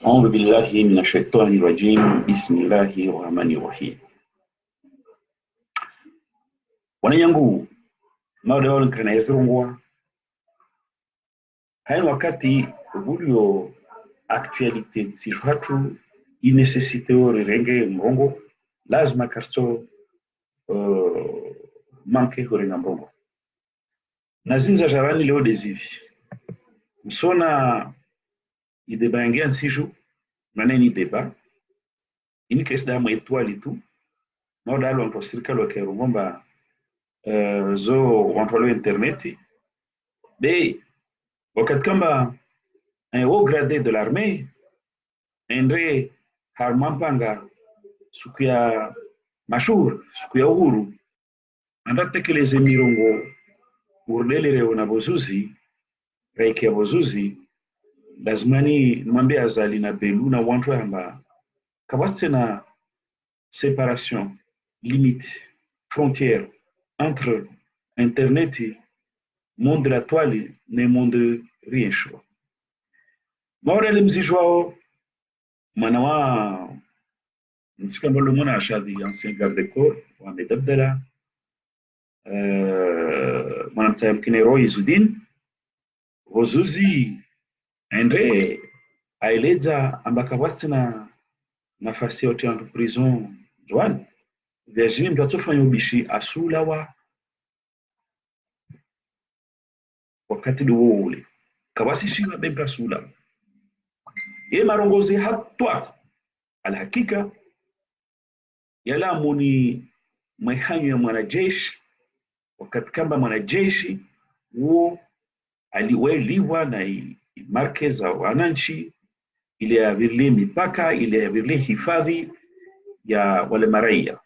أعوذ بالله من الشيطان الرجيم بسم الله الرحمن الرحيم. Wananyangu mada wale kana yezrungwa haina wakati bulio actualité si hatu inecessité renge mrongo lazima karto manke horenga mrongo nazinza jarani leo desivi msona idebangia nsiju maneni deba ini kesda mo étoile tu mada alo anto circle wa kerungomba zo wantolo internet be wakati kamba un haut gradé de l'armée endre harmampanga siku ya mashur siku ya uhuru andatekeleze mirongo urdelere na bozuzi raiki ya bozuzi lazimani mwambie azali na belu na wantu amba kabasti na séparation limite frontière entre internet monde de la toile ne monde rien chaud maora limzijwao mwana wa nsikambalo mwana ashadi ancien garde corps wa medabdala mwana mtayamkine Roy Izudin Rozuzi endre aeleza ambaka wasti na nafasi yote ya prison Joan Virginie ndio atofanya ubishi asula wa wakati duo ule kabasi shina bebra sula ye marongozi hatwa alhakika yala muni mwehanyo ya mwanajeshi wakati kamba mwanajeshi huo aliweliwa na marke za wananchi ili ya virle mipaka ili ya virle hifadhi ya wale maraia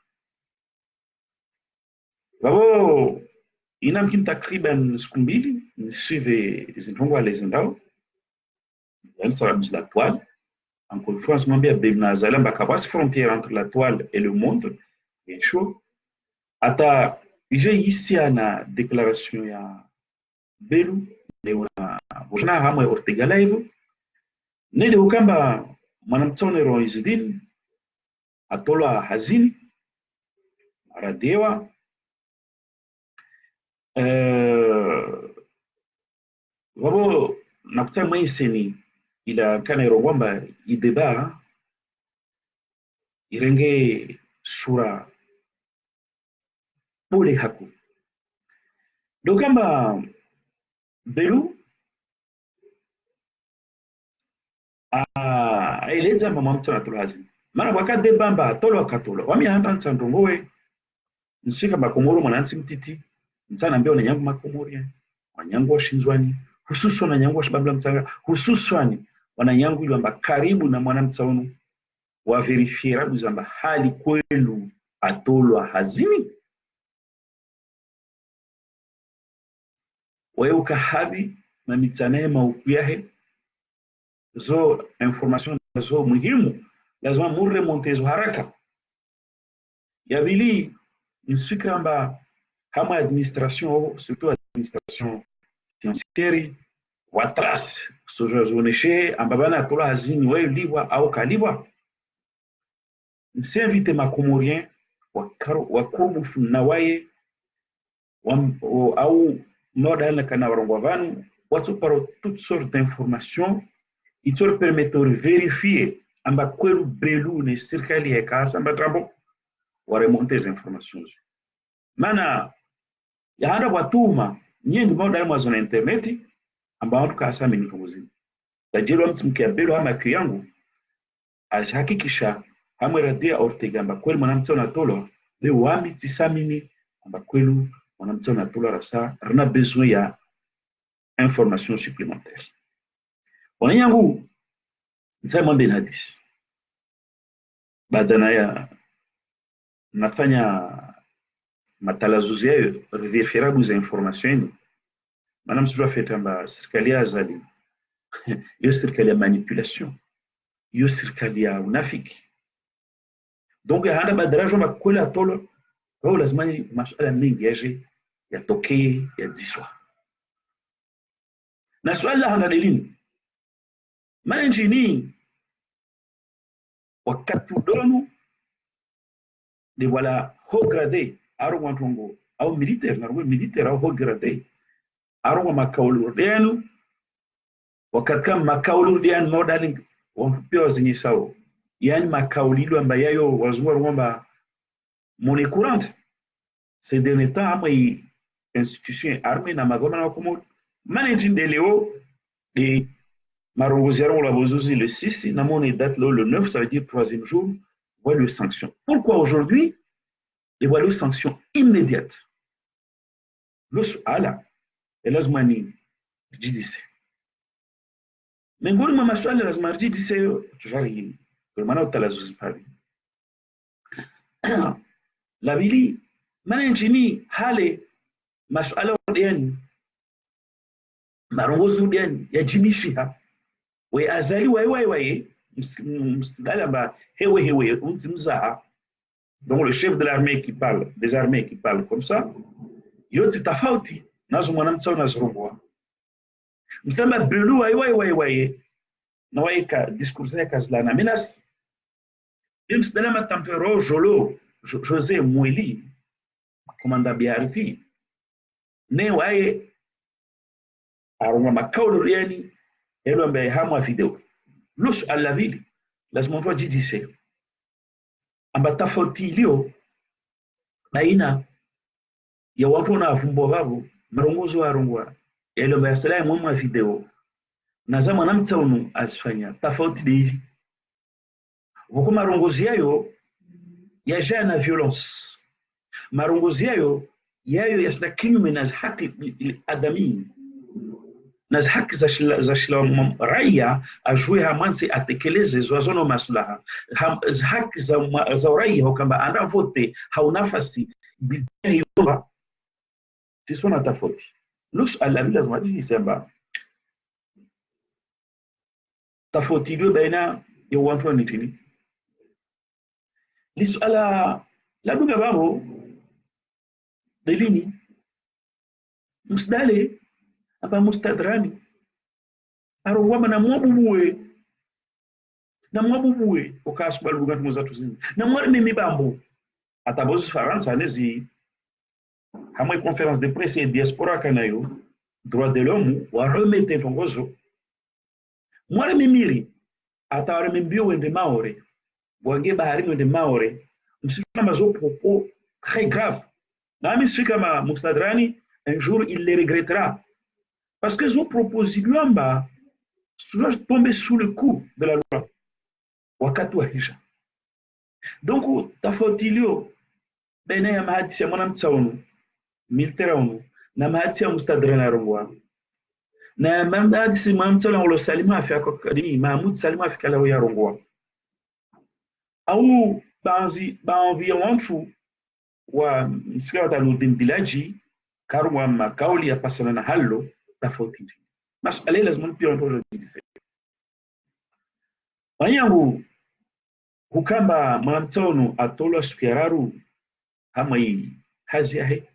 wao inamkin takriban siku mbili nisive zintongo alezendao sur la toile. Encore une fois, on se dit que frontière entre la toile et le monde est chaud. Ata j'ai ici une déclaration ya Belu na bojana hamwe Ortega live nele ukamba mwanamtsone Roy Izudin atolwa hazini aradewa wabo nakuta mwiseni ila kana irongwamba ideba irenge sura pole haku dokamba Belu aeleza mama mtsona tulazi mara wakade bamba tolo akatolo wami handa nsandongowe nsika makomoro mwanansi mtiti nsana mbeo na nyangu makomoria wanyangu washinzwani hususan na nyangu washibabla mtsanga hususan wananyangu ilwamba karibu na mwanamtsaunu wa verifiera buzamba hali kwelu atolwa hazini weuka habi na mitsanaye maukuyahe zo information zo muhimu lazima murre montezo haraka yabili nsifikira amba hama administration surtout administration financière watras sojozoneshe ambabana atola hazini weliwa au kaliwa nsinvite makomorien wakomufu na waye au noda na kana warongwa vanu watu paro toutes sortes d'informations itor permettre vérifier amba kwelu Belu ne serikali ya kasa amba trambo wa remonter les informations mana ya handa watuma nyingi moda ya zona internet amba watu kasa minifunguzi tajelo mtsimkia Belu ama kiyangu alihakikisha hamwe radia Ortega amba kwelu mwanamtsona tolo le wami tisamini amba kwelu mwanamtsona tolo rasa rana besoin ya information supplémentaire wananyangu ntsema mbele hadisi badana ya nafanya matalazuzi yayo reverifierabu za information maana msijua feta amba serikali ya azali hiyo serikali ya manipulation hiyo serikali ya unafiki donc handa badarajo makwela tolo wao lazima masuala mengi yaje yatokee yaziswa na swala handa delini maana nchini wakati dono de voilà haut gradé aro wantongo au militaire na militaire au haut gradé aro makaulu denu wakati kama makaulu denu modern wampewa zenye sawa yani makaulilo ambayo yayo wazungu kwamba monnaie courante ces derniers temps ama institution armée na magoma na komo managing de leo de marongozi yarongo la bozuzi le 6 na mon date le 9 ça veut dire troisième jour voilà les sanctions pourquoi aujourd'hui les voilà les sanctions immédiates le suala lazima ni jidise miongoni mwa maswali lazima jidise tujari kwa maana utalazuzipali la bili managini hale maswala yani marongozi yani yajimishiha we azali waye msidala ba hewe unzimza donc le chef de l'armée qui parle des armées qui parle comme ça yote tofauti nazo mwanamtsa unazurungwa msema belu waye na waye ka discours yake zilana menas msidala matampero jolo José Mweli commandant BRP ne waye arunga makaulo yani elo ambaye hamwa video lusu alavili lazima mtu ajidise amba tofauti iliyo baina ya watu na vumbo vavo marongozo wa rungwa elo ambaye asalaye mwa video na zama na mtaunu asifanya tofauti de hivi huko marongozi yayo yaja na violence marongozi yayo yasina kinyume na haki adami na haki za shila raia ajue hamansi atekeleze zwazono maslaha haki za raia kwamba ana vote haunafasi bidii hiyo sisona tofauti lusu alabi lazima disema tofauti ndio baina ya watu wa nitini lisuala la duga babo delini msdale apa mustadrani arongwama na mwabubuwe ukasubali bugatu muzatu zini na mwari mimi bambo atabozi faransa nezi hamwe conférence de presse et diaspora kanayo droit de l'homme wa remete tongozo mwari mimiri ataware mimbio wende maore wange bahari wende maore msifika mazo propos très grave nami sifika ma mustadrani un jour il les regrettera parce que zo propose luamba souvent tomber sous le coup de la loi wakati wa hisha donc tafotilio baina ya mahadisi ya mwanamtsaunu militaire unu na mahadisi ya mustadrani rongwa na mahadisi mwanamtsala ulo salima afya kwa kadini Mahmoud Salima afya la ya rongwa au baanvi wantu wa msika wataludimbilaji karwa makauli ya pasana na halo tofauti maswala lazima pia watu wajise wanyangu hukamba mwanamtsono atola sukiraru kama hii hazi yahe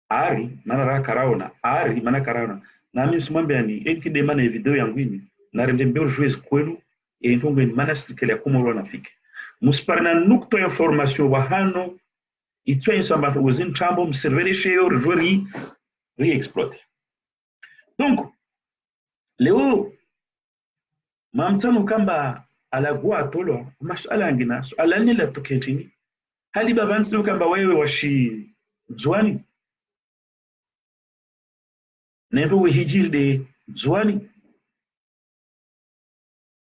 ari mana karaona na mimi simwambia ni ekide mana video yangu hii na rende mbeo jouer kwenu entongo ni mana sikele kumoro nafike musparna nukto information wa hano itwa insamba wazin chambo mservere sheyo rejori re-exploiter donc leo mamtano kamba alagua atolo masala ngina swala ni la toketini hali babansi kamba wewe washi zwani nendo we hijir de zwani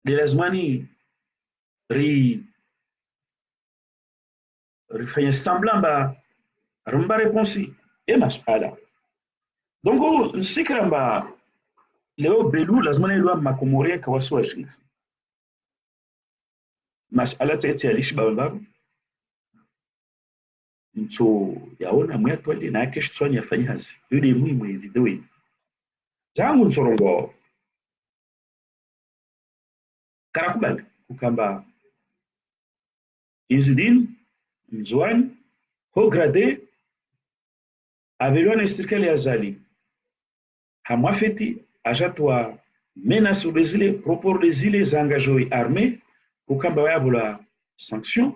de lazmani rifanya semblant ba rumba réponse et masala donc nsikramba leo belu lazima ilwa makomoria kwa waswa shi masala tete alishi baba mtu yaona mwetu ali na kesho tsoni yafanya hazi yule muhimu video hii zangu nsorongo karakubali kukamba Izidine Mzwani haut gradé avelwa na serikali ya Zali hamwafeti ajatwa menace des îles propos des îles engagés armés kukamba wayabula sanction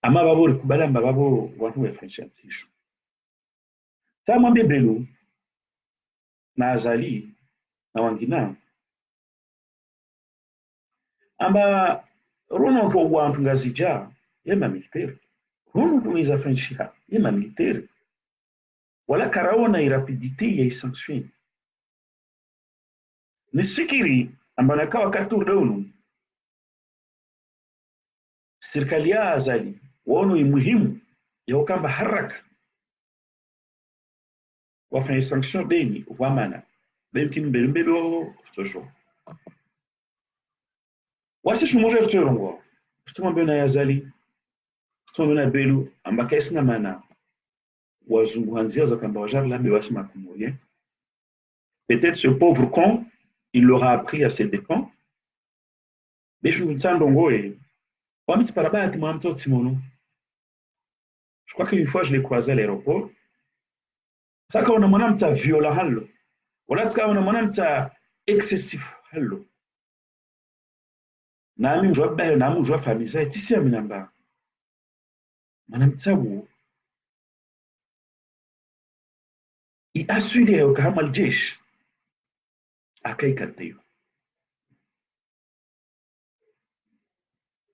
ama babori kubalamba babo wantu wefanyisha ntisho tamwambie Belou na Azali na wangina amba rono to wantu ngazija yema militaire rono to izafanyisha yema militaire wala karaona irapidite ya sanction nisikiri amba nakawa katurda unu serikali ya Azali waono muhimu ya ukamba haraka wafanya sanction beni wamana bemkin mbelmbelo ftosho wasi shumoje ftorongo ftoma na Azali ftoma na Belou amba kaisna mana wazungu hanzia za kamba wajar lambe wasima kumoye peut-être ce pauvre con il l'aura appris à ses dépens beshu mtsandongo wamiti parabati mwamto timono. Je crois qu'une fois je l'ai croisé à l'aéroport. Ça quand on a mon âme violent hallo. Voilà ça on a mon âme excessif hallo. Nami mjwa bae nami mjwa famisa tisi aminamba. Manam tsabu. I assurer au kama aljesh. Akai kateyo.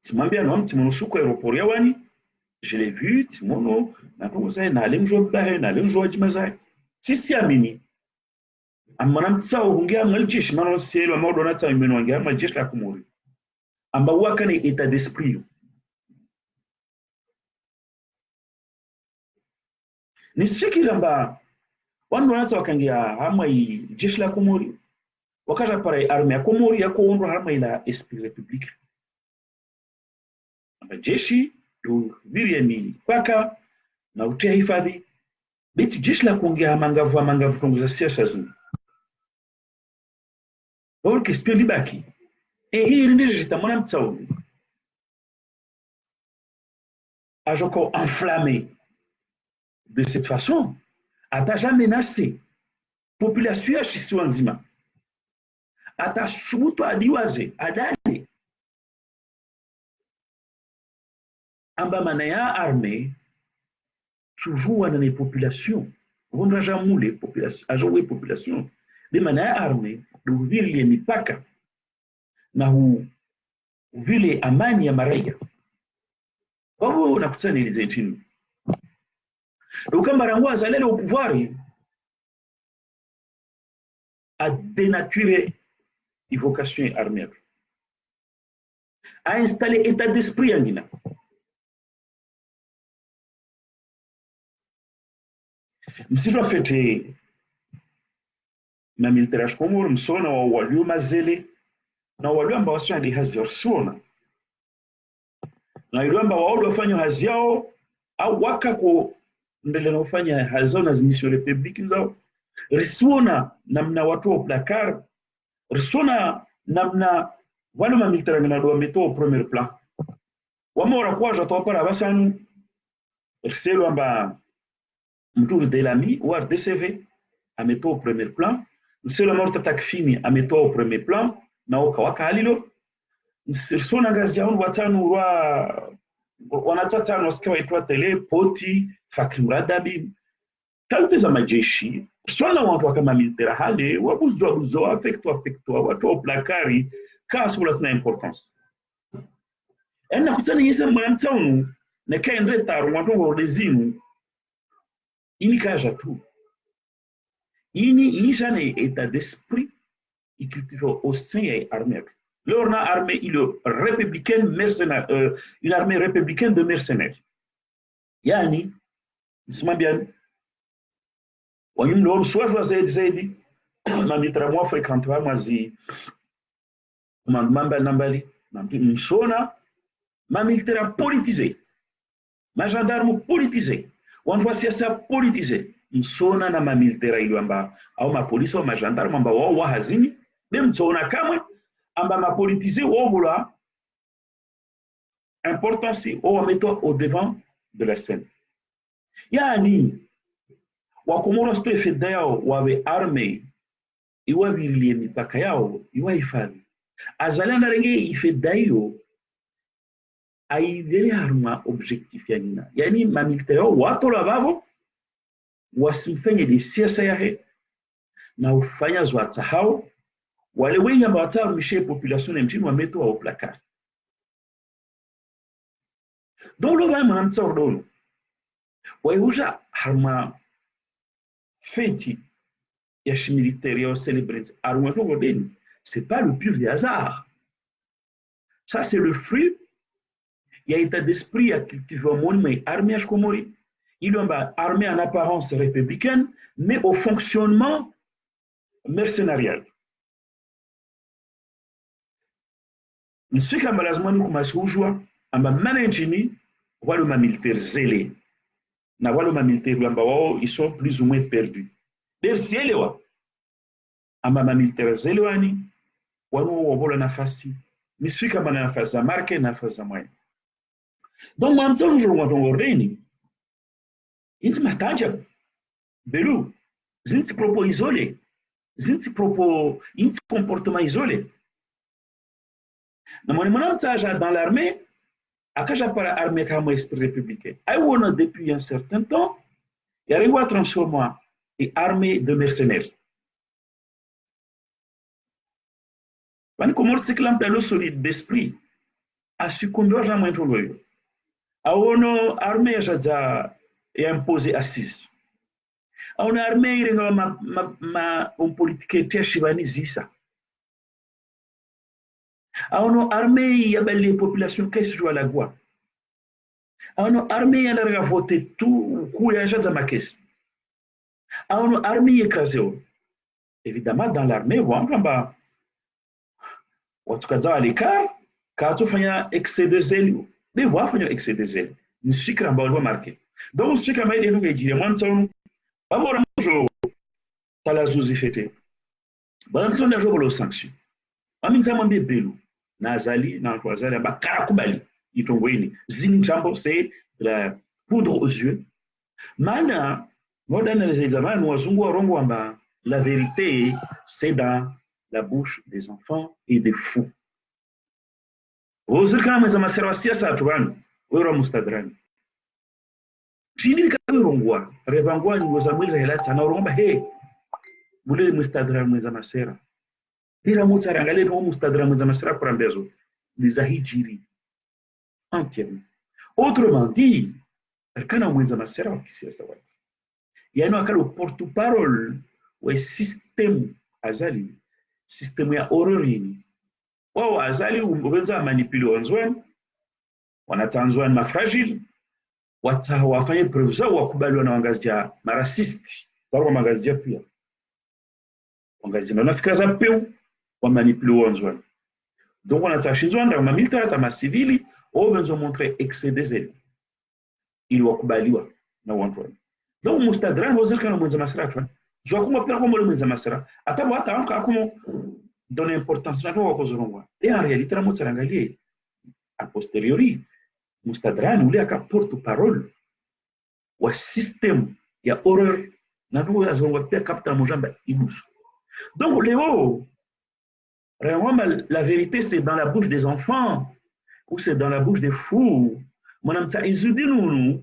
Timambia no timono suko aéroport yawani. Je l'ai vu, Timono, na alimjwa bae na alimjwa jimazai. Tisi amini. Amanam tsao hungia maljesh mano selo amodona tsa imeno wangia maljesh la kumuri. Amba waka ni état d'esprit. Nisiki lamba wanu wanatsa wakangia hama i jeshi la kumuri. Wakaja para arme ya kumuri ya kuondo hama ila esprit republique. Amba jeshi viria ni paka na utia hifadhi beti jeshi la kuongea mangavu tongoza siasa zini wao question libaki hii ndiyo jitamona mtsauni ajoko enflammé de cette façon ataja menacé population ya shisiwa nzima atasubutu adiwaze adale amba mana ya armée toujours dans les populations on n'a jamais les populations à jouer population de mana armée de vile mipaka na vile amani ya maraia wao unakutana ile zetini ukamba Azali au pouvoir a dénaturé évocation armée a installé état d'esprit angina. Msijua fete na militerash komoro msona wa walio mazele na walio ambao wasio ndi hazi orsona na walio ambao wao wafanya hazi yao au wakako ndele na ufanya hazi zao na zimisio republiki zao risona namna watu wa plakar risona namna wale ma militera na do meto au premier plan wamora kwa jato para basanu riselo amba mtu Delami ou RDCV ameto au premier plan nselo morta takfini ameto au premier plan na okawaka halilo nsirsona ngazi yao watanu wanatata wasikiwa itwa tele poti fakri muradabi kalte za majeshi swala watu kama militera hale wabuzo affecto watu au plakari kasi wala sina importance ena kutana yese mwanamtaunu na kaendre taru watu wa dezinu ini kaja tu ini jane état d'esprit il cultive au sein de l'armée leur armée il républicaine mercenaire une armée républicaine de mercenaires yani simambian wanyumlo swajwa zaidi mamitra mwa fréquente wa mazi mamba nambali msona ma militaire politisé ma gendarme politisé on voit siasa politisé msona na ma militaire ilo amba au ma police au ma gendarme amba wao hazini même tsona kama amba ma politisé wao importance au mettre au devant de la scène yani wakomoro stefeda yao wawe arme iwa bilie mipaka yao iwa hifadhi azalenda renge ifeda hiyo aidele harma objectif yanina yani mamilitaire watu lavavo wasimfanye de siasa yahe na ufanya zwata hao wale wenye ambao watarumishe population ya mjini wameto au placard donc lo va mwanamtsa ordolo waihuja harma feti ya militaire ya celebrate harma to godeni c'est pas le pur des hasard ça c'est le fruit il y a état d'esprit à cultiver mon mais armée à Komori il y a armée en apparence républicaine mais au fonctionnement mercenarial nsika malazimani kumasiujwa amba managini wale ma militaire zélé na wale ma militaire amba wao ils sont plus ou moins perdus bersielewa amba ma militaire zélé wani wano wabola nafasi misika bana nafasi za marke nafasi za moyen donc mamza unjuru ngordeni inti mastanja belu zinti propos isolé zinti propos inti comportement isolé na mwanamtsa dans l'armée akaja para armée comme esprit républicain ay wona depuis un certain temps il arrive à transformer une armée de mercenaires When komor siklam pelo solide d'esprit a succombé à moins trop awono armée jaja et imposé assise awono armée irenga ma politique teshibani zisa awono armée ya belle population qu'est-ce que la gua awono armée ya la voter tout ku ya jaza makesi awono armée écrasée évidemment dans l'armée wamba watukaza alikar katufanya excès de zèle mais wafanya excès de zèle ni shikra ambao wa marqué donc shikra maide nduge jire mwantsonu bamora mojo talazuzi fete bana mtsonda jobolo sanction aminza mwambie belu na azali na watu azali bakara kubali itongweni zini jambo c'est la poudre aux yeux mana modana les zamani wazungu warongo wamba la vérité c'est dans la bouche des enfants et des fous. Wozirka mweza masera siasa atubanu wera mustadrani. Chini kairongwa rebangwa ni woza mweza helata na uromba he bule mustadrani mweza masera. Bila mutara ngale no mustadrani mweza masera kurambezo lizahijiri entièrement. Autrement dit, kana mweza masera wa kisiasa wati. Yano akalo porte-parole wa système azali système ya ororini wao azali ubenza manipule wanzwani wanatanzwani mafragile wafanye preuve zao wakubaliwa na wangazia marasisti kwa magazia pia wangazia na fikra za peu wa manipule wanzwani donc wanatashizwa ndio mamilitaire kama civili au benzo montrer excès des ailes ili wakubaliwa na wanzwani donc mustadran wazirka na mwenza masrafani Joa como pela como le masera atabo ata como donner importance na kwa kozorongwa et en réalité la motsarangalie a posteriori mustadran ule aka porte parole wa système ya horreur na ndio azongwa pia kapta mojamba ibusu donc Léo vraiment la vérité c'est dans la bouche des enfants ou c'est dans la bouche des fous monamtsa izudinu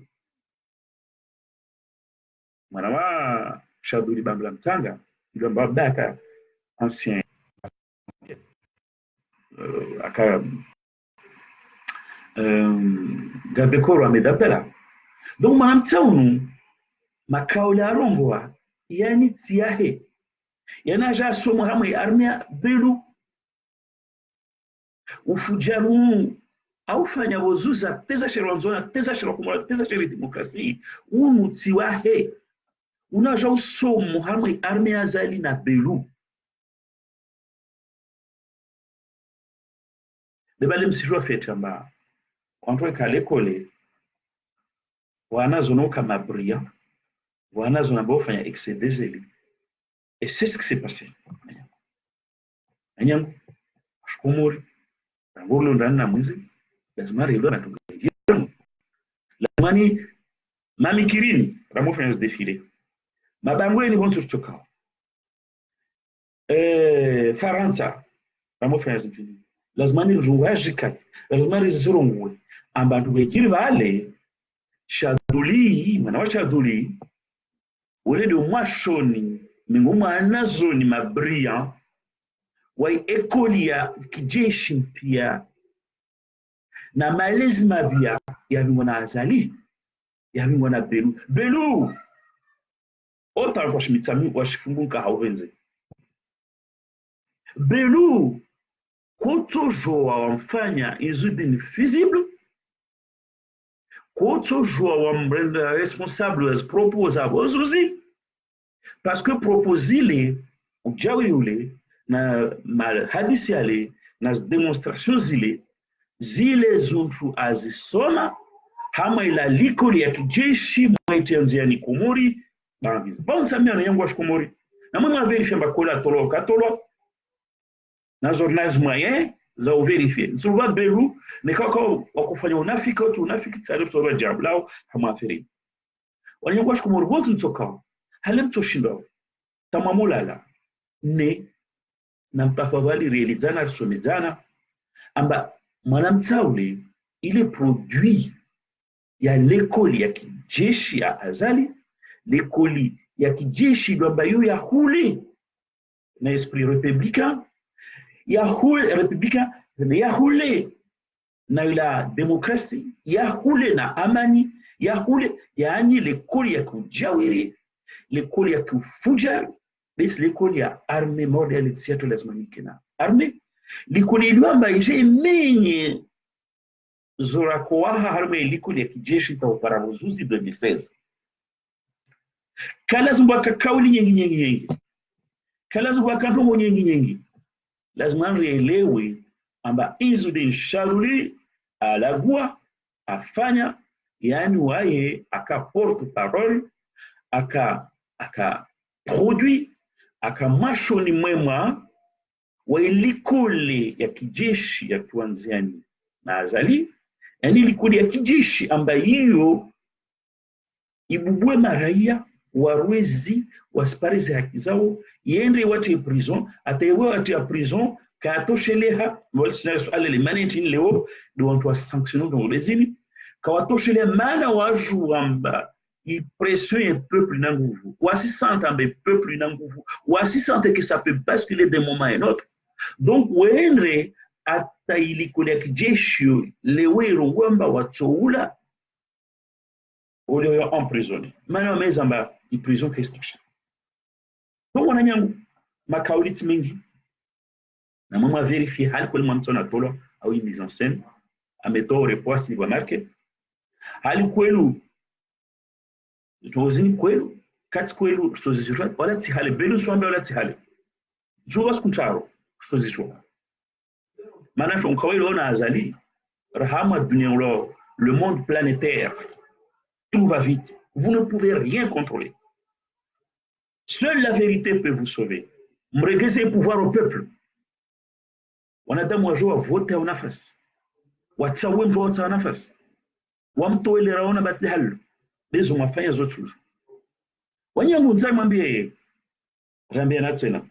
manawa Chadouli Bambla Mtanga, il va m'abaka ancien aka Gabekoro amedapela. Donc mamtsaunu makaula rongwa yani tsiahe yana ja somo hamwe armia belu ufujaru aufanya wozuza teza sheronzona teza sherokumula teza sheri demokrasi unu tsiwahe unaja usomo hamwe armée azali na belu debale msijua fetamba kwantwe kale kole wanazo no kama bria wanazo na bofanya excès des ailes et c'est ce qui s'est passé anyango ashkumuri ngolo ndana mwizi lazima rilo na tungia lamani mami kirini ramofanya ce défilé mabangweni bonso chokao Faransa ramofanya ce défilé lazima ni ruwajika lazima rizurungwe abantu begiri vale shaduli mwana wa shaduli wele ndio mwashoni mingoma nazoni mabrillant wa ekoli ya kijeshi mpya na malezi mabia yavingwa azali yavingwa na belu otar kwa shimitsami wa shifunguka hauvenze belu kutojoa wamfanya Izudin visible kutojoa wamrenda responsable as propose abozuzi parce que proposile ujawi ule na hadisi yale na demonstration zile zuntu azisoma hama ila likoli ya kijeshi mwaitianziani Komori bangiza bon samia na yangu wa Komori na mwana verifia mbakola tolo katolo na journalisme moyen za uverifier nsuba belu nekako wakufanya unafiki tsari soba jablao hama aferi wanyangu wa Komori bonzi ntoka halem toshindo tamamulala ne na mpafavali realizana risomedzana amba mwanamtsaule ile produit ya lekoli ya kijeshi ya azali lekoli ya kijeshi dwamba yu ya hule na esprit républicain ya hule républicain ya hule na ila demokrasi ya hule na amani ya hule yaani lekoli ya kujawiri lekoli ya kufuja basi lekoli ya arme model tsiato lazima nikena arme likoli liwamba ije menye zora koaha harme likoli ya kijeshi ta uparabuzuzi 2016 kala zumbaka kauli nyingi kala zumbaka ntongo nyingi lazima nrielewe amba Izudin Sharuli alagua afanya yani waye aka porte parole aka produit aka mashoni mwema wa ilikole ya kijeshi ya tuanziani na azali yani ilikole ya kijeshi ambayo hiyo ibubwe maraia warwezi wasiparize haki zao yende watu ya prison atayewe watu ya prison katosheleha mwalisinayo le managing leo do watu wa sanctionner dans les kawatosheleha mana waju amba il pression un peuple na nguvu wasisante ambe peuple na nguvu wasisante que ça peut basculer d'un moment à un autre donc wendre ata ilikole ya kijeshi lewero wamba watoula ole emprisonné mana mezamba i prison kestisha donc wananyangu makauliti mingi na mama vérifier hali kwa mwana tolo au mise en scène ameto repost ni marque hali kwelu tozini kwelu kati kwelu tozizishwa wala tihale belu swambe wala tihale zuwa skuntaro tozishwa mana shon kawelo na azali rahama dunia le monde planétaire tout va vite vous ne pouvez rien contrôler seule la vérité peut vous sauver mregeze pouvoir au peuple wanadamu wajua vote au nafasi watsawe mbo wa nafasi wamtoele raona basi halu bezo mafanya zote wanyangu nzai mwambie rambia na tena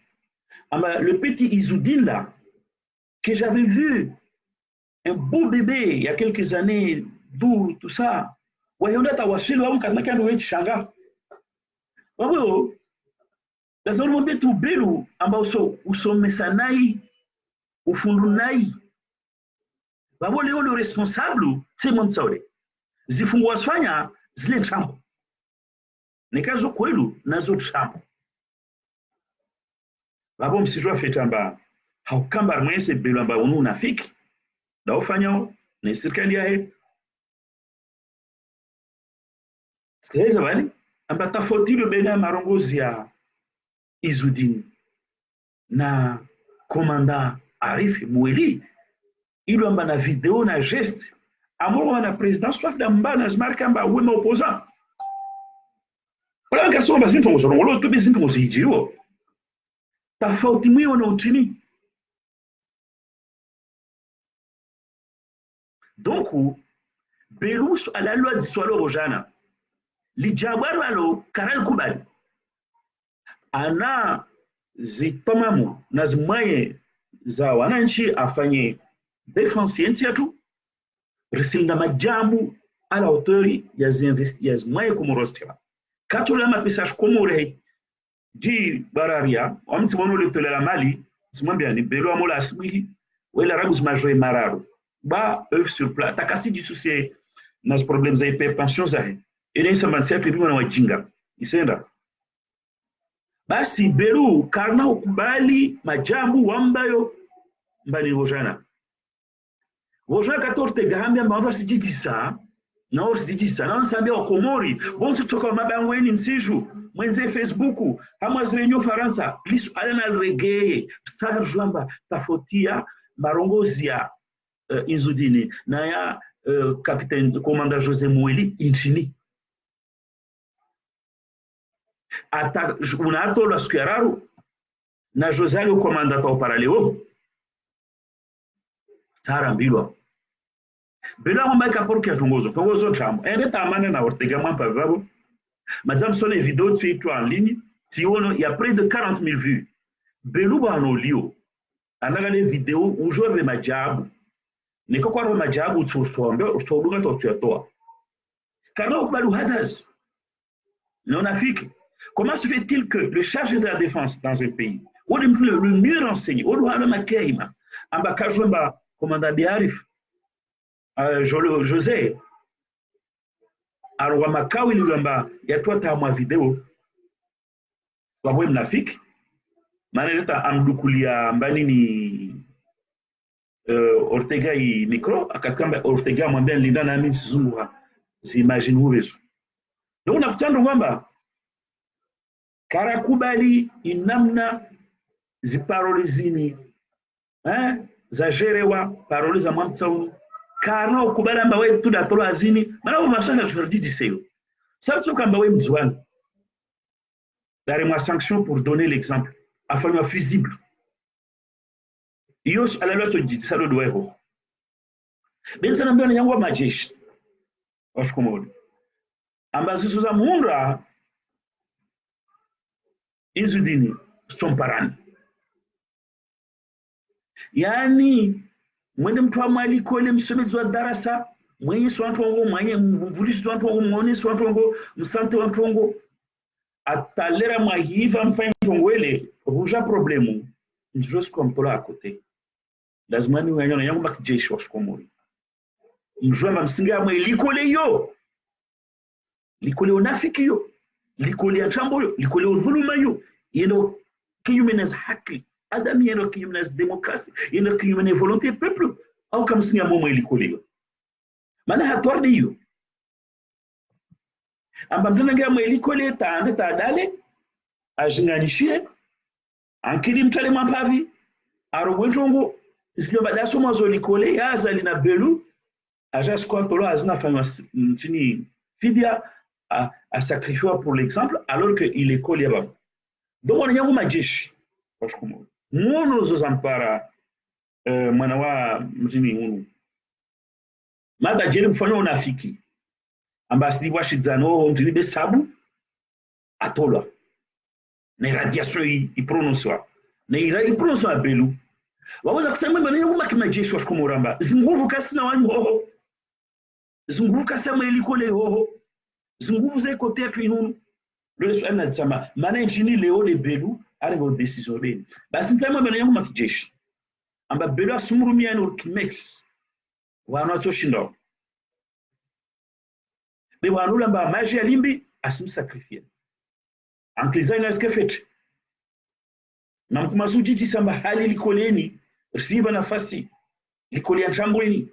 ama le petit Izudin là que j'avais vu un beau bébé il y a quelques années d'où tout ça wayonda tawashili wa mkatna kandu wechi shanga wabo lazima mwambie tu belu ambao usomesa nai ufundu nai wabo leo le responsable c'est mwamtsaule zifungu wasfanya zile ntrambo nikazo kwelu nazo ntrambo wabo msijua fetamba haukamba mwese belu amba unu unafiki da ufanya na serikali yae sikiliza bali amba tofauti le bena marongozi ya Izudin na komanda Arif Mweli ilo amba na video na geste amoro na president soit da mbana zmarka amba wema opposant wala kaso amba zinto ngozorongolo to bizinto ngozijiro tofauti mwiyo na utini donc Belus à la loi d'Iswalo Rojana lijabwaru alo karal kubali ana zitamamu na zimwaye za wananchi afanye defense yetu risinda majamu ala autori ya zinvesti ya zmai kumurostira katula mapesa komore di bararia omti mono le tolela mali simwambia ni belo amola asbihi wala ragus majoe mararo ba œuf sur place takasi du souci nas problemas da hipertension zahe ele sambansia kibima na wajinga isenda basi belu karna ukubali majambu wambayo mbali wojana 14 gambia mbawa sijitisa na orsiditisa na nsambia wa Komori bonso toka mabangweni nsiju mwenze Facebook hamwa zirenyo Faransa lisu alana reggae sar jamba tafotia marongozi ya Izudini na ya capitaine commandant José Moueli inchini ata unato la squeraru na José ali commandant pa paraleo tara mbilwa bila kwamba kaporuki ya tongozo chamo ende tamane na Ortega mwampa vabo madame son les vidéos tu es en ligne si on il y a près de 40 000 vues beluba anolio anaga les vidéos aujourd'hui majabu niko kwa majabu tsoombe utodunga totoa kana ukubalu hadas non afiki comment se fait-il que le chargé de la défense dans un pays ou le mieux renseigné ou le makeima amba kajomba commandant Biarif José alwa makawi lamba yatwa tamwa video wabwe mnafiki maana leta amdukulia mbanini Ortega i micro akakamba Ortega mwambia linda na mimi sizunguha imagine uwezo donc nakutanda kwamba karakubali inamna ziparoli zini za jerewa paroli za mwamtsaunu kana ukubali amba wewe tudatolo azini maana umashaka chordidi seyo sababu kamba wewe mzwani dari ma sanction pour donner l'exemple afanywa fusible yos ala lwato jitsalo dweho benza nambia nyangwa majeshi washkomodi ambazo za muundra Izudini somparani yani mwende mtu wa mali kole msomezi wa darasa mwenye swantu wango mwenye mvulishi wantu wango mwone swantu wango msante wantu wango atalera mwahiva mfanya tongwele ruja problemu njos komtola akote lazima ni wanyona yangu makijeshi washkomori mjua msinga mwe likole yo likole unafiki yo likole ya chambo yo likole udhuluma yo yendo kiyumenez haki adami yendo kiyumenez demokrasi yendo kiyumenez volonté peuple au kama singa mwe likole yo mana hatwardi yo amba mtana mwe likole taande tadale ajinganishie ankili mtale mapavi arogwentongo isilo badaso mazo likole yaza lina belu aja squantolo azna fanywa chini fidia a sacrifié pour l'exemple alors que il est collé là-bas donc on y a un majeshi washkumo muno zozampara mwana wa mjini unu mada jeli mfano unafiki ambasi washidzano mjini besabu atolwa na radiation i prononcewa na i prononcewa belu waweza kusema mbona yangu makimajeshi washkumo ramba zinguvu kasi na wanyu hoho zinguvu kasi ama ilikole hoho zinguvu ze kote yetu inunu ndio anasema maana nchini leo le belu aligo decision beni basi nsema mbona yangu makijeshi amba belu asumurumia no kimex wanatoshinda be wanula mba maji alimbi asimsakrifia anklizaina skefet na mkumasuji samba hali likoleni risiba nafasi likoli antambweni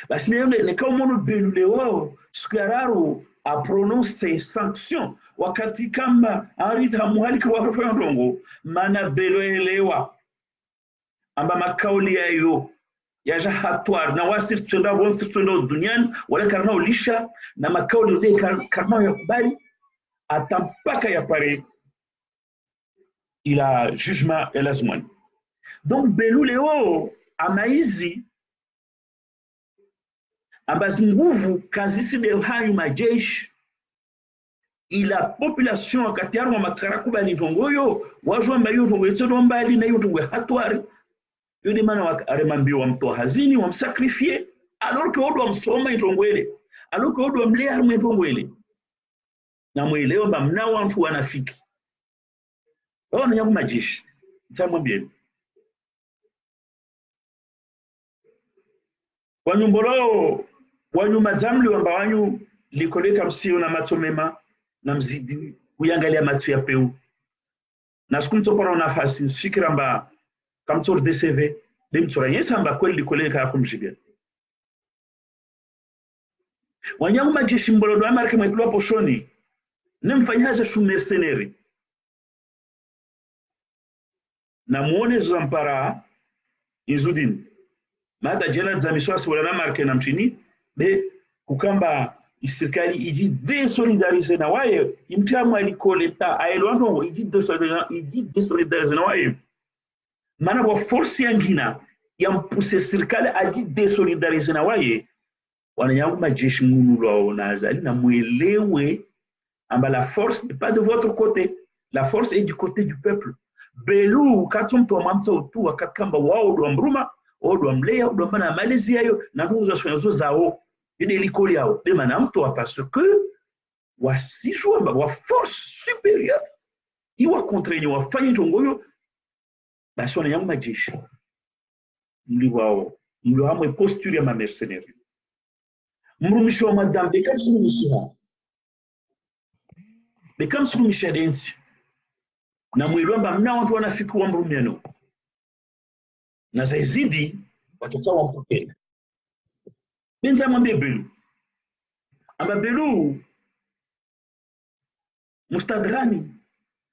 basi ne kama mono belu leo sukararu a prononcer sanction wakati kama arita muhalika wa rofondongo mana belu elewa amba makauli yayo ya jahatoire na wasir tsenda bon tsenda duniani wala karna ulisha na makauli de karna ya kubali atampaka ya pare ila jugement et lazimani donc belu leo amaizi ambazi nguvu kazisi de hayu majeshi ila population wakati yarwa makarakuba ni tongoyo wajwa mbayo tongo yeto mbali na yo tongo hatwari yule mana aremambia wamtoa hazini wamsakrifie alors que odo amsoma itongwele alors que odo amlea harmu itongwele na mwelewa ba mnao watu wanafiki wao nyangu majeshi ntamwambie wanyumbolo wanyuma zamli wamba wanyu likoleka msio na macho mema na mzidi kuyangalia macho ya peu na siku mtopara nafasi nfikira mba kamtor DCV demtora yesa mba kweli likoleka kumjibia wanyangu majeshi mbolodo amarke mwekulwa poshoni nemfanyaje shu mercenary na muone zampara izudini mada jela za miswasi wala marke na mchini be kukamba serikali iji desolidarize na waye imtamu alikoleta aelwanto iji desolidarize na waye mana wa force yangina yampuse serikali aji desolidarize na waye wananyangu majeshi munulwa onazali na muelewe amba la force n'est pas de votre côté, la force est du côté du peuple. Belu katum to mamsa utu wakakamba wao do mbruma o do mleya do mana Malaysia yo na kuzo swenzo zao ide likoli yao de mana mto parce que wa sijua wa force supérieure iwa contraigner wa fanya tongoyo basi wananyangu majeshi mliwao hamwe posture ya ma mercenaires mrumisho wa madame de kazumisha bekam siku mishadensi na mwilomba mna watu wanafiki wa mrumiano na zaizidi watoka wa mpokea benza mwambie Belu amba Belu mustadrani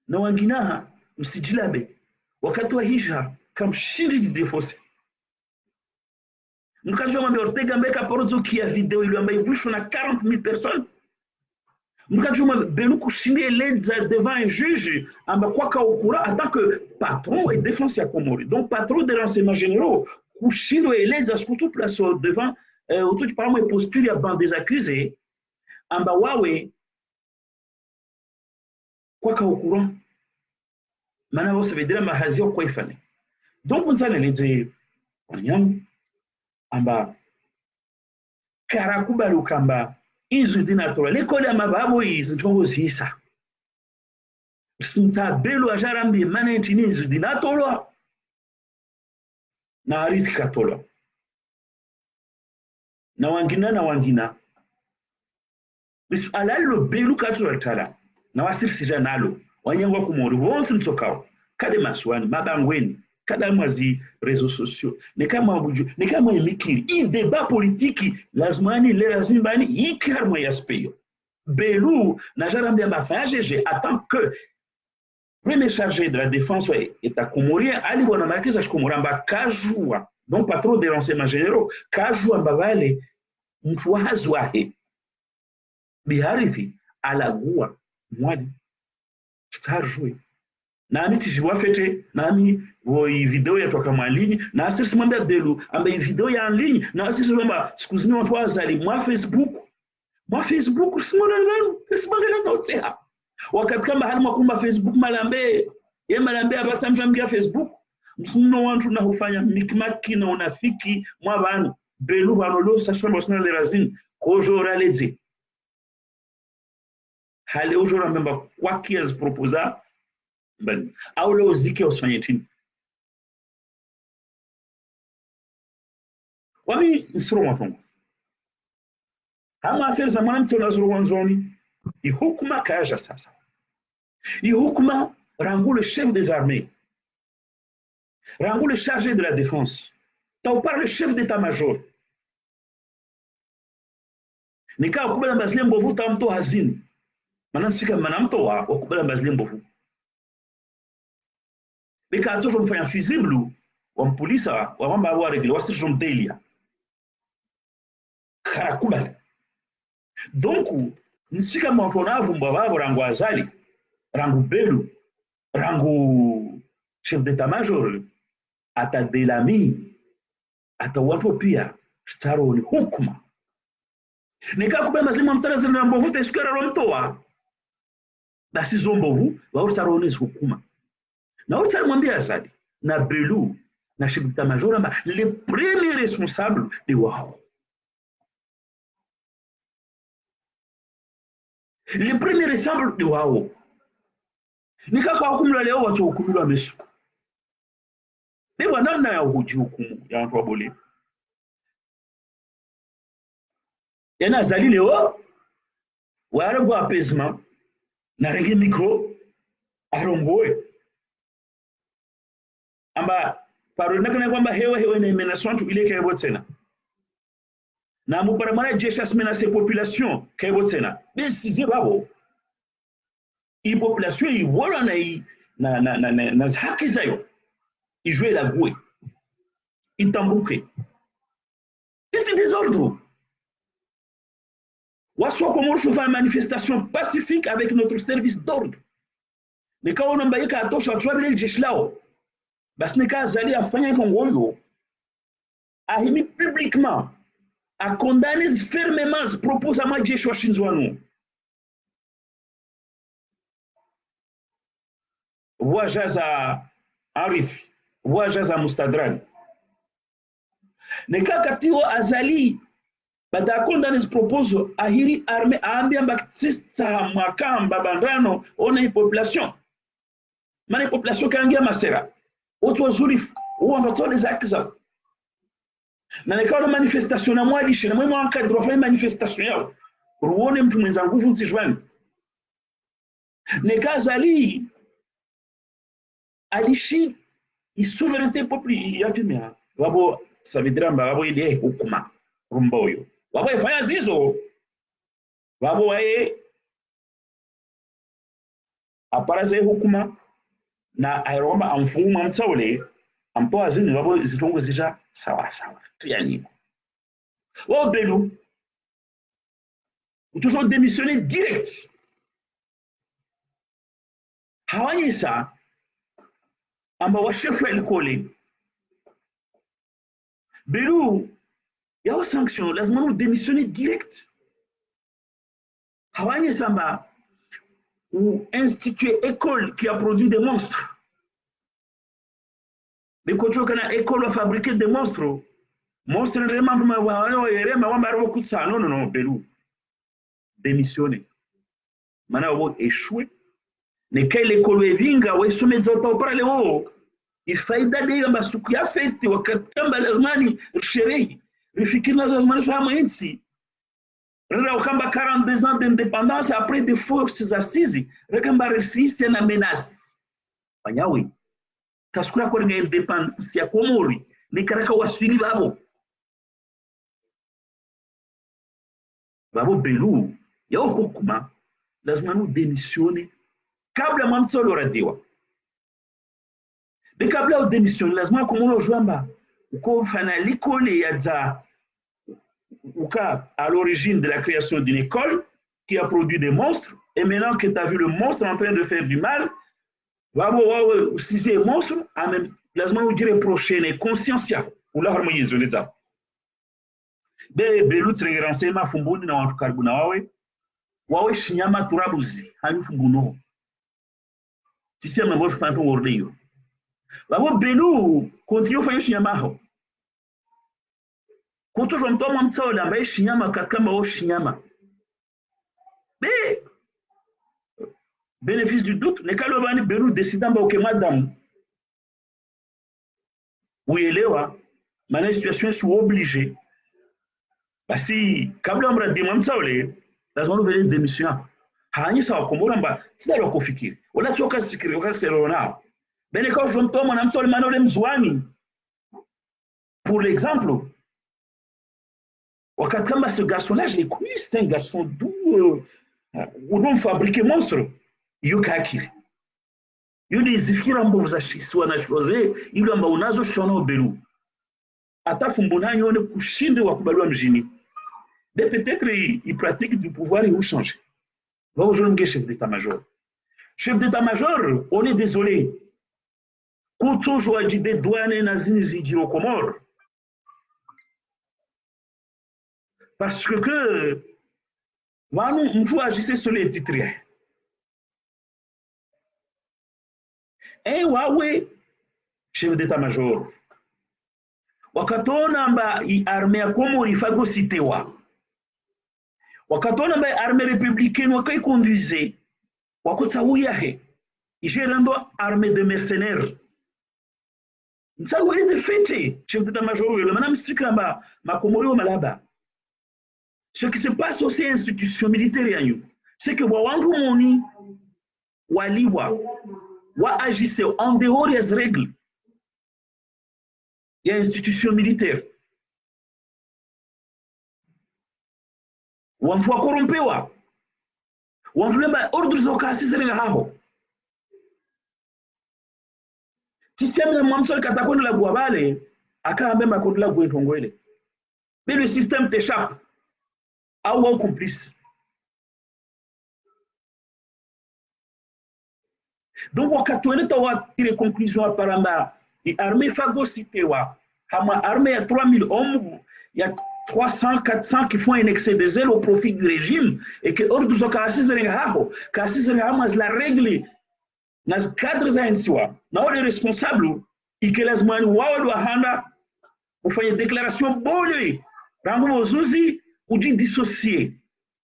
na wanginaha msijilabe wakati wa hija kamshindi didefose mkajua mwambie Ortega mbeka porozo kia video ilo amba ivushwa na 40,000 personnes Mkajuma Belu kushindia leza devant un juge amba kwaka okura en tant que patron et défenseur Comori. Donc patron des renseignements généraux kushindia leza surtout place devant autour du parlement et posture ya bande des accusés amba wawe kwaka okura mana wose vedela mahazio kwa ifane. Donc nzana leze wanyangu amba karakuba lukamba izudinatora l'école ya mababo izitongo zisa sinta Belu ajarambi manenti ni izudinatora na aritika tola na wangina bisu alalo Belu katura tala na wasirisija nalo wanyangwa kumori wonsi mtokao kade maswani mabangweni kada mwazi réseaux sociaux ne kama imikiri i débat politique lazimani le lazimani ikarmo yaspeyo Belu na jarambia mafanya GG attend que premier chargé de la défense est à Comorien ali bona marqueza shikomoramba kajua donc patron des renseignements généraux kajua mbavale mtu wazwahe biharifi alagua mwadi starjui nami tijibwa fete nami voi video ya toka mwalini na asirisi mwambia Belu amba video ya anlini na asirisi mwamba sikuzini watu wazali mwa Facebook simona noteha wakati kama hali mwakumba Facebook malambe abasa mshamgia Facebook msuno wantu na hufanya mikimaki na unafiki mwa vanu Belu vanolo saswamba usina lerazini kojora leze hale ujora mbemba kwa kiazi proposa mbani au leo zike usfanyetini wami nsiro matongo hama aferi za mwanamti unazuru wanzoni ihukuma kaja sasa ihukuma rangu le chef des armées rangu le chargé de la défense taupara le chef d'état-major nika wakubala mbazile mbovu tamto hazini manasika manamto wakubala mbazile mbovu bika toujours mfanya fiziblu wa mpolisa wa wamba wa regle wasi jomdelia karakubala donc nisika mwantonavu mbababo rangu azali rangu Belu rangu chef d'état-major ata Delami ata watu pia staro ni hukuma nikakubema zima mtara zina mbovu tesikara romtoa basi zombovu wa staro ni hukuma na utamwambia Azali na Belu na chef d'état-major le premier responsable de wao. Le premier responsable de wao. Nikaka hukumu leo watu hukumiwa mesu. Ndio namna ya hukumu ya watu wabole. Yana azali leo wale apaisement na rege micro arongoe amba parole nakana kwamba hewa na menaçant ile kaibo tena na mupara mara jesha semena ces populations kaibo tena décider babo i population i wala na haki zayo i jouer la gouée i tambouke c'est désordre. Waswa comment on fait une manifestation pacifique avec notre service d'ordre. Mais quand on a baillé qu'à touche à toi le jesh là, bas n'est qu'à zali à faire Congo a émis publiquement à condamner fermement ce proposition de jesh Shinzwano. Wajaza Arif, wajaza Mustadran. N'est qu'à katiwa azali bada condamner ce proposal ahiri armée ambia baktsista makamba bandano ona population mana population kangia masera otu wazuri uanga tole zakiza na nikaona manifestation na mwalishi na mwema wakati wafanya manifestation yao ruone mtu mwenza nguvu nsijwani nekazali alishi i souveraineté populaire yafimia wabo sabidrambaa wabo ile hukuma rumboyo wabo ifanya zizo wabo wae aparaze hukuma na airoma amfuma mtaule ampo azini wabo zitongo zija sawa sawa tuyani wao belu toujours démissionner direct hawanyisa amba wa chef wa l'école belu yao sanction lazima nous démissionner direct hawanyisa amba ou instituer école qui a produit des monstres. Les coachs qui ont école a fabriqué des monstres. Monstres vraiment non, Belou. Démissionner. Maintenant, échoué. Mais quelle école est vinga, ou est soumis à par le haut. Il faut d'aller à ma soukia fête, ou à Kamba Lazmani, chéri. Rifikir Lazmani femme ainsi. Rekamba 42 ans d'indépendance après des forces assises, rekamba resiste na menace. Wanyawe. Tasukura kwa nga indépendance ya Komori, ni karaka waswili babo. Babo Belu, yao hukuma, lazima nu démissionner kabla mamtsolo radiwa. De kabla u démissionner, lazima kumulo jwamba, uko fana likole ya za ou cas à l'origine de la création d'une école qui a produit des monstres, et maintenant que tu as vu le monstre en train de faire du mal, si c'est un monstre, lazima ujire prochaine conscience ou la harmoniser l'État. Belut renseignement fumbuni na watu karibu na wawe shinyama turabuzi hanyu fumbuno. Sisi ya mambo fanya tu worde hiyo. Babo Belu continue fanya shinyama ho. Kutojo mtoma mtsaole ambaye shinyama kakamba o shinyama. Bénéfice du doute, ne kalo bani Belu décidant ba ok madame. Uelewa, maana situation est obligée. Basi kabla amra demam mtsaole, lazima uvele démission. Hanyi sawa komora mba sida lo kufikiri. Wala choka sikiri wakaserona. Bene kwa mtoma na mtsaole manole mzwani. Pour l'exemple, wakati kama ce garçon-là, je l'ai connu, c'est un garçon doux, où l'on fabriquait monstre. Yukakiri. Yule zifira mbo za shiswa na shoze, yule amba unazo shona Belu. Ata fumbuna yone kushinde wa kubaliwa mjini. Mais peut-être il pratique du pouvoir et ou changer. Va aujourd'hui chef d'état-major. Chef d'état-major, on est désolé. Kuto joa jide douane na zini zidiro Comore. Parce que nous faut agir sur les titres. Et Huawei, chef d'état-major, wakatona mba arme ya Komori fagositewa wakatona mba arme républicaine wakai conduise wakotawuya he igerando arme de mercenaires nsaweze fete chef d'état-major le manam sikamba makomori wa malaba. Ce qui se passe aussi institution militaire c'est que wawangu moni waliwa wa agissent en dehors des règles. Il y a institution militaire. Wantu wa korompewa. Wantu leba ordre zokasi serenga haho. Système na mwamsol katakwenda la guabale akaambe makondo la gwetongwele. Mais le système t'échappe. Ou complice. Donc, wakati wa tire conclusion paramba, l'armée phagocytéwa, l'armée à 3000 hommes, il y a 300, 400 qui font un excès de zèle au profit du régime, et que hors de ce cas, c'est la règle, nas cadres à Insiwa, non les responsables, et que les mani waouh doit handa, ou faire une déclaration bonne, rango ozuzi, ou dit dissocier,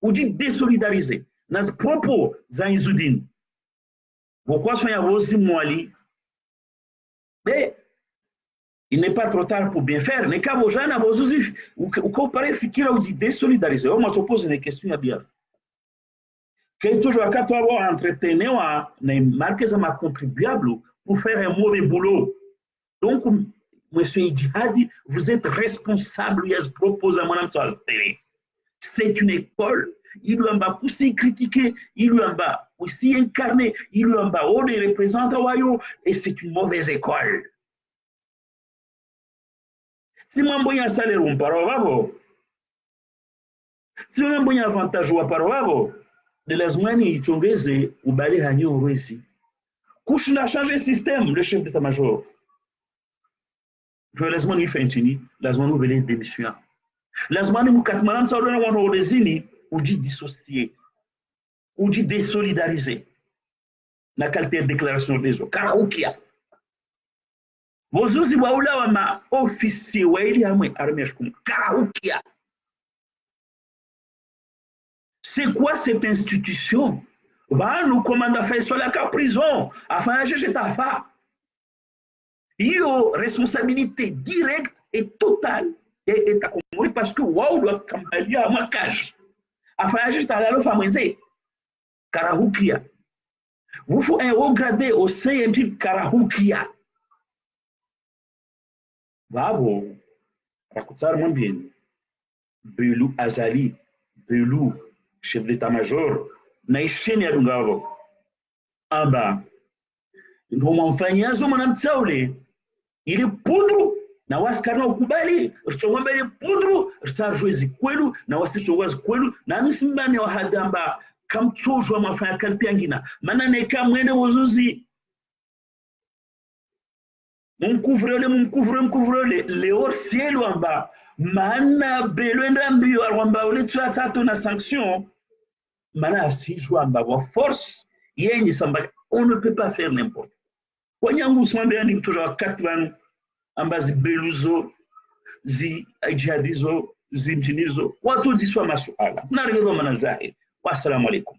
ou dit désolidariser, nas propos za Izudine. Pourquoi soyez aussi moali? Mais il n'est pas trop tard pour bien faire. Ne qu'à vos jeunes, à vos usifs, ou comparer fikira ou dit désolidariser. On m'a posé des questions à bien. Quel toujours à 4 avoir entretenu à ne marquer ma contribuable pour faire un mauvais boulot. Donc, monsieur Idjihadi, vous êtes responsable. Il y a ce propos à mon âme sur la télé. C'est une école. Il lui en bas pousser, critiquer, il lui en bas aussi incarner, il lui en bas haut des représentants royaux, et c'est une mauvaise école. Si moi j'ai un salaire ou pas, si moi j'ai un avantage ou pas, de la semaine il tongeze ou bali hanyo uresi. Couche n'a changé le système, le chef d'état-major. Je la semaine il fait un tini, la semaine où il est démission. La semaine où 4 malades sont dans le résini. Ou dit dissocier, ou dit désolidariser. La qualité de déclaration des autres. Karaoukia. Vos ouzi waoula wa ma officier wa ili hamwe armée shkum. Karaoukia. C'est quoi cette institution? Bah, nous commandons faire sur la prison, afin d'agir ta fa. Il y a responsabilité directe et totale. Et ta communauté parce que waouh doit cambalia à ma cage. Afin juste à la famille, Karaoukia. Vous faut un haut gradé au CMT Karaoukia. Bravo. Rakutsar bien. Belou Azali, Belou, chef d'état-major, Naïchen Yadungavo. Ah bah. Nous m'en faisons mon tsaoule. Il est poudre. Na waskarna ukubali ritsomba ile pudru ritsajwezi kwelu na wasichowazi kwelu na nisimbane wahadamba kamtsojwa mafanya kalpiangina mana neka mwene wozuzi mumkuvrele le hors ciel wamba mana belwenda mbio arwamba uletu atatu na sanction mana asijwa amba wa force yenye samba on ne peut pas faire n'importe quoi nyangu smambe ni kutoja 4 ambazi beluzo zi jihadizo zi mjinizo watu diswa masuala na regezo manazahi. Wassalamu alaikum.